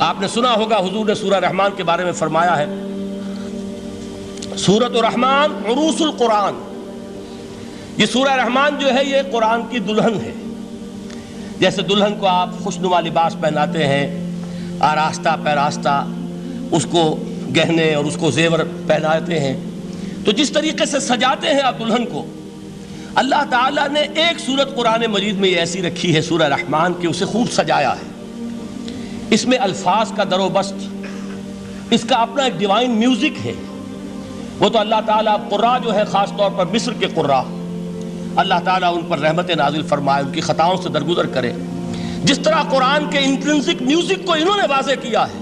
آپ نے سنا ہوگا حضور نے سورہ رحمان کے بارے میں فرمایا ہے، سورۃ الرحمان عروس القرآن. یہ سورہ رحمان جو ہے یہ قرآن کی دلہن ہے. جیسے دلہن کو آپ خوشنما لباس پہناتے ہیں، آراستہ پیراستہ اس کو گہنے اور اس کو زیور پہناتے ہیں، تو جس طریقے سے سجاتے ہیں آپ دلہن کو، اللہ تعالیٰ نے ایک سورت قرآن مجید میں یہ ایسی رکھی ہے سورہ رحمان کہ اسے خوب سجایا ہے. اس میں الفاظ کا در و بست، اس کا اپنا ایک ڈیوائن میوزک ہے. وہ تو اللہ تعالیٰ قراء جو ہے خاص طور پر مصر کے قراء، اللہ تعالیٰ ان پر رحمت نازل فرمائے، ان کی خطاؤں سے درگزر کرے. جس طرح قرآن کے انٹرنسک میوزک کو انہوں نے واضح کیا ہے.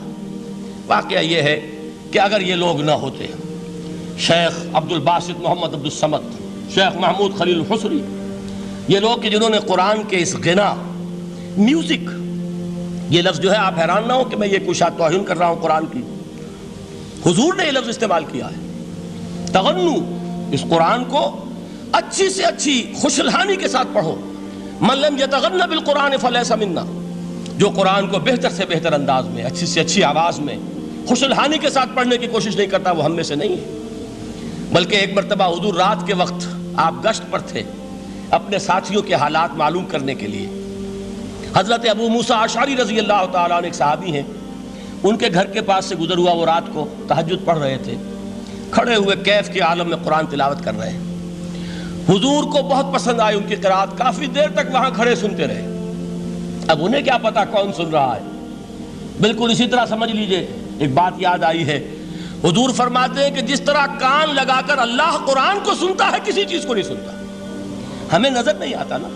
واقعہ یہ ہے کہ اگر یہ لوگ نہ ہوتے، شیخ عبد الباسط محمد عبد الصمد، شیخ محمود خلیل الحصری، یہ لوگ کہ جنہوں نے قرآن کے اس غنا میوزک، یہ لفظ جو ہے آپ حیران نہ ہو کہ میں یہ کوئی شاید توہین کر رہا ہوں قرآن کی، حضور نے یہ لفظ استعمال کیا ہے. تغنو، اس قرآن کو اچھی سے اچھی خوشلہانی کے ساتھ پڑھو. من لم یتغن بالقرآن فلیس منا، جو قرآن کو بہتر سے بہتر انداز میں، اچھی سے اچھی آواز میں، خوشلہانی کے ساتھ پڑھنے کی کوشش نہیں کرتا، وہ ہم میں سے نہیں ہے. بلکہ ایک مرتبہ حضور رات کے وقت آپ گشت پر تھے اپنے ساتھیوں کے حالات معلوم کرنے کے لیے. حضرت ابو موسیٰ اشعری رضی اللہ تعالیٰ عنہ ایک صحابی ہیں، ان کے گھر کے پاس سے گزر ہوا، وہ رات کو تہجد پڑھ رہے تھے، کھڑے ہوئے کیف کے عالم میں قرآن تلاوت کر رہے ہیں. حضور کو بہت پسند آئی ان کی قرات، کافی دیر تک وہاں کھڑے سنتے رہے. اب انہیں کیا پتا کون سن رہا ہے. بالکل اسی طرح سمجھ لیجئے ایک بات یاد آئی ہے. حضور فرماتے ہیں کہ جس طرح کان لگا کر اللہ قرآن کو سنتا ہے، کسی چیز کو نہیں سنتا. ہمیں نظر نہیں آتا نا،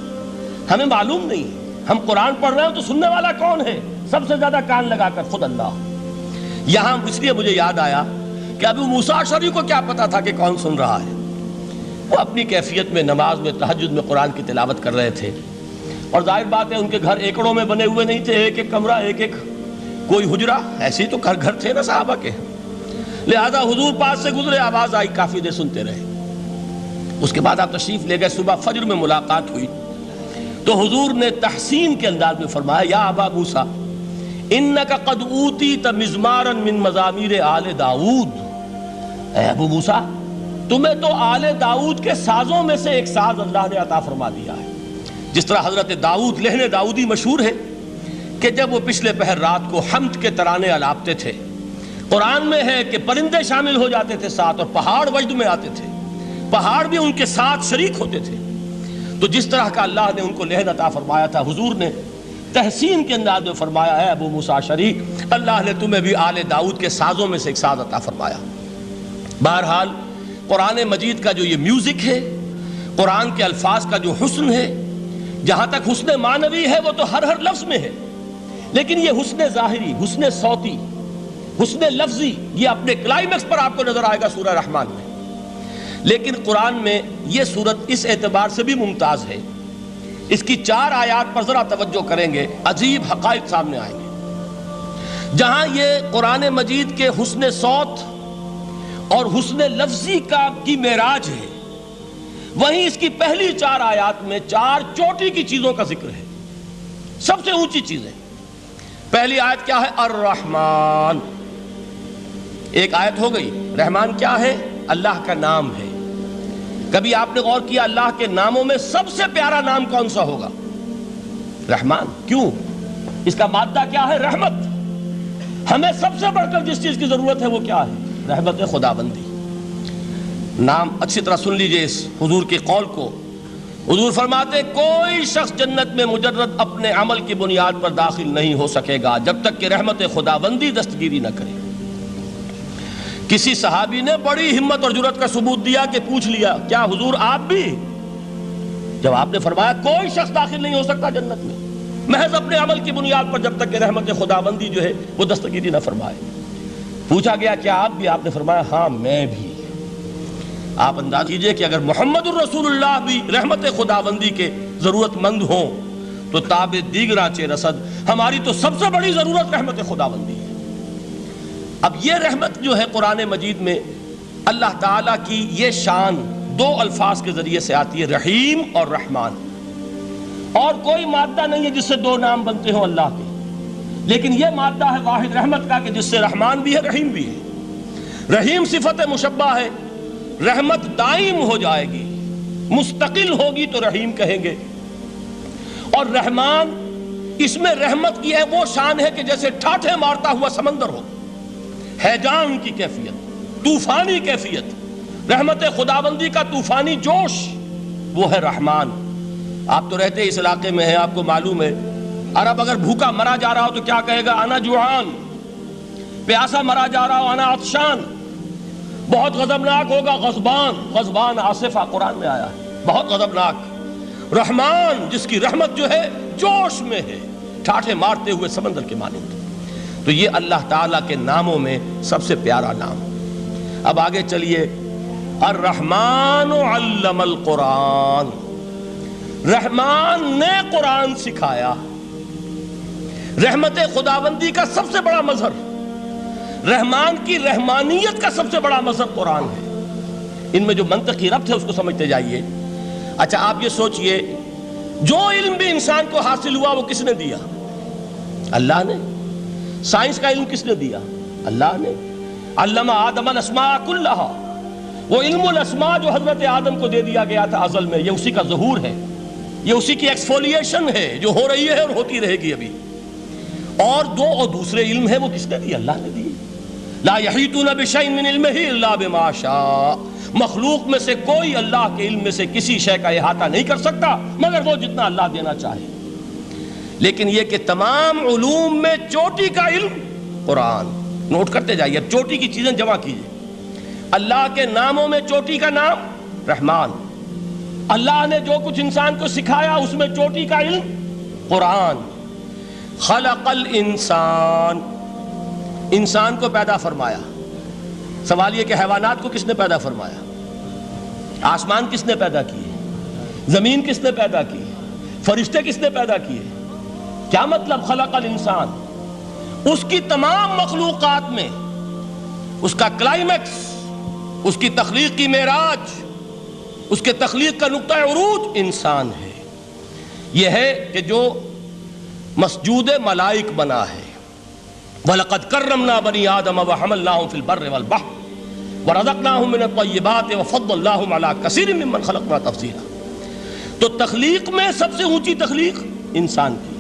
ہمیں معلوم نہیں. ہم قرآن پڑھ رہے ہیں تو سننے والا کون ہے؟ سب سے زیادہ کان لگا کر خود اللہ. یہاں اس لیے مجھے یاد آیا کہ ابو موسیٰ اشعری کو کیا پتا تھا کہ کون سن رہا ہے. وہ اپنی کیفیت میں نماز میں تہجد میں قرآن کی تلاوت کر رہے تھے، اور ظاہر بات ہے ان کے گھر ایکڑوں میں بنے ہوئے نہیں تھے، ایک ایک کمرہ، ایک ایک کوئی حجرہ، ایسے ہی تو گھر تھے نا صحابہ کے. لہذا حضور پاس سے گزرے، آواز آئی، کافی دیر سنتے رہے. اس کے بعد آپ تشریف لے گئے، صبح فجر میں ملاقات ہوئی تو حضور نے تحسین کے انداز میں فرمایا، یا ابا موسیٰ انک قد اوتیت مزمارا من مزامیر آل داؤد. اے ابو موسیٰ، تمہیں تو آل داؤد کے سازوں میں سے ایک ساز اللہ نے عطا فرما دیا ہے. جس طرح حضرت داؤد، لہن داؤدی مشہور ہے کہ جب وہ پچھلے پہر رات کو حمد کے ترانے الاپتے تھے، قرآن میں ہے کہ پرندے شامل ہو جاتے تھے ساتھ، اور پہاڑ وجد میں آتے تھے، پہاڑ بھی ان کے ساتھ شریک ہوتے تھے. تو جس طرح کا اللہ نے ان کو لہن عطا فرمایا تھا، حضور نے تحسین کے انداز میں فرمایا ہے ابو موسیٰ اشعری، اللہ نے تمہیں بھی آل داؤد کے سازوں میں سے ایک ساز عطا فرمایا. بہرحال قرآن مجید کا جو یہ میوزک ہے، قرآن کے الفاظ کا جو حسن ہے، جہاں تک حسن معنوی ہے وہ تو ہر لفظ میں ہے، لیکن یہ حسن ظاہری، حسن صوتی، حسن لفظی، یہ اپنے کلائمیکس پر آپ کو نظر آئے گا سورہ رحمان میں. لیکن قرآن میں یہ سورت اس اعتبار سے بھی ممتاز ہے، اس کی 4 آیات پر ذرا توجہ کریں گے، عجیب حقائق سامنے آئیں گے. جہاں یہ قرآن مجید کے حسن صوت اور حسن لفظی کی معراج ہے، وہیں اس کی پہلی 4 آیات میں 4 چوٹی کی چیزوں کا ذکر ہے، سب سے اونچی چیزیں. پہلی آیت کیا ہے؟ الرحمن. ایک آیت ہو گئی. رحمان کیا ہے؟ اللہ کا نام ہے. کبھی آپ نے غور کیا اللہ کے ناموں میں سب سے پیارا نام کون سا ہوگا؟ رحمان. کیوں؟ اس کا مادہ کیا ہے؟ رحمت. ہمیں سب سے بڑھ کر جس چیز کی ضرورت ہے وہ کیا ہے؟ رحمت خداوندی. نام اچھی طرح سن لیجئے اس حضور کے قول کو. حضور فرماتے کوئی شخص جنت میں مجرد اپنے عمل کی بنیاد پر داخل نہیں ہو سکے گا جب تک کہ رحمت خداوندی دستگیری نہ کرے. کسی صحابی نے بڑی ہمت اور جرأت کا ثبوت دیا کہ پوچھ لیا، کیا حضور آپ بھی؟ جب آپ نے فرمایا کوئی شخص داخل نہیں ہو سکتا جنت میں محض اپنے عمل کی بنیاد پر جب تک کہ رحمت خداوندی جو ہے وہ دستگیری نہ فرمائے. پوچھا گیا کیا آپ بھی؟ آپ نے فرمایا ہاں میں بھی. آپ انداز کیجئے کہ اگر محمد الرسول اللہ بھی رحمت خداوندی کے ضرورت مند ہوں تو تاب دیگراں چے رسد، ہماری تو سب سے بڑی ضرورت رحمت خداوندی ہے. اب یہ رحمت جو ہے قرآن مجید میں اللہ تعالیٰ کی یہ شان 2 الفاظ کے ذریعے سے آتی ہے، رحیم اور رحمان. اور کوئی مادہ نہیں ہے جس سے 2 نام بنتے ہوں اللہ کے. لیکن یہ مادہ ہے واحد رحمت کا کہ جس سے رحمان بھی ہے رحیم بھی ہے۔ رحیم صفت مشبہ ہے، رحمت دائم ہو جائے گی، مستقل ہوگی تو رحیم کہیں گے، اور رحمان اس میں رحمت کی ہے وہ شان ہے کہ جیسے ٹھاٹھے مارتا ہوا سمندر ہو، ہیجان کی کیفیت، طوفانی کیفیت، رحمت خداوندی کا طوفانی جوش، وہ ہے رحمان۔ آپ تو رہتے اس علاقے میں ہیں، آپ کو معلوم ہے عرب اگر بھوکا مرا جا رہا ہو تو کیا کہے گا؟ انا جوعان۔ پیاسا مرا جا رہا ہو انا عطشان۔ بہت غضبناک ہوگا غضبان، غضبان آصفہ قرآن میں آیا ہے، بہت غضبناک۔ رحمان جس کی رحمت جو ہے جوش میں ہے، ٹھاٹھے مارتے ہوئے سمندر کے مانند۔ تو یہ اللہ تعالیٰ کے ناموں میں سب سے پیارا نام۔ اب آگے چلیے، الرحمن علم القرآن، رحمان نے قرآن سکھایا۔ رحمت خداوندی کا سب سے بڑا مظہر، رحمان کی رحمانیت کا سب سے بڑا مظہر قرآن ہے۔ ان میں جو منطقی ربط ہے اس کو سمجھتے جائیے۔ اچھا آپ یہ سوچئے، جو علم بھی انسان کو حاصل ہوا وہ کس نے دیا؟ اللہ نے۔ سائنس کا علم کس نے دیا؟ اللہ نے۔ علم آدم الاسماء کلہا، وہ علم الاسماء جو حضرت آدم کو دے دیا گیا تھا ازل میں، یہ اسی کا ظہور ہے، یہ اسی کی ایکسفولیشن ہے جو ہو رہی ہے اور ہوتی رہے گی ابھی۔ اور دوسرے علم ہے وہ کس نے دیے؟ اللہ نے دیے۔ لا یحیطون بشیء من علمہ الا بما شاء، مخلوق میں سے کوئی اللہ کے علم میں سے کسی شے کا احاطہ نہیں کر سکتا مگر وہ جتنا اللہ دینا چاہے۔ لیکن یہ کہ تمام علوم میں چوٹی کا علم قرآن، نوٹ کرتے جائیے، اب چوٹی کی چیزیں جمع کیجئے۔ اللہ کے ناموں میں چوٹی کا نام رحمان، اللہ نے جو کچھ انسان کو سکھایا اس میں چوٹی کا علم قرآن۔ خلق الانسان، انسان کو پیدا فرمایا۔ سوال یہ کہ حیوانات کو کس نے پیدا فرمایا؟ آسمان کس نے پیدا کیے؟ زمین کس نے پیدا کی؟ فرشتے کس نے پیدا کیے؟ کیا مطلب خلق الانسان؟ اس کی تمام مخلوقات میں اس کا کلائمیکس، اس کی تخلیق کی معراج، اس کے تخلیق کا نقطہ عروج انسان ہے۔ یہ ہے کہ جو مسجود ملائک بنا ہے۔ وَلَقَدْ كَرَّمْنَا بَنِي آدَمَ وَحَمَلْنَاهُمْ فِي الْبَرِّ وَالْبَحْرِ وَرَزَقْنَاهُمْ مِنَ الطَّيِّبَاتِ وَفَضَّلْنَاهُمْ عَلَىٰ كَثِيرٍ مِّمَّنْ خَلَقْنَا تَفْضِيلًا۔ تو تخلیق میں سب سے اونچی تخلیق انسان کی،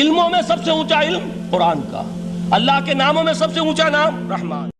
علموں میں سب سے اونچا علم قرآن کا، اللہ کے ناموں میں سب سے اونچا نام رحمان۔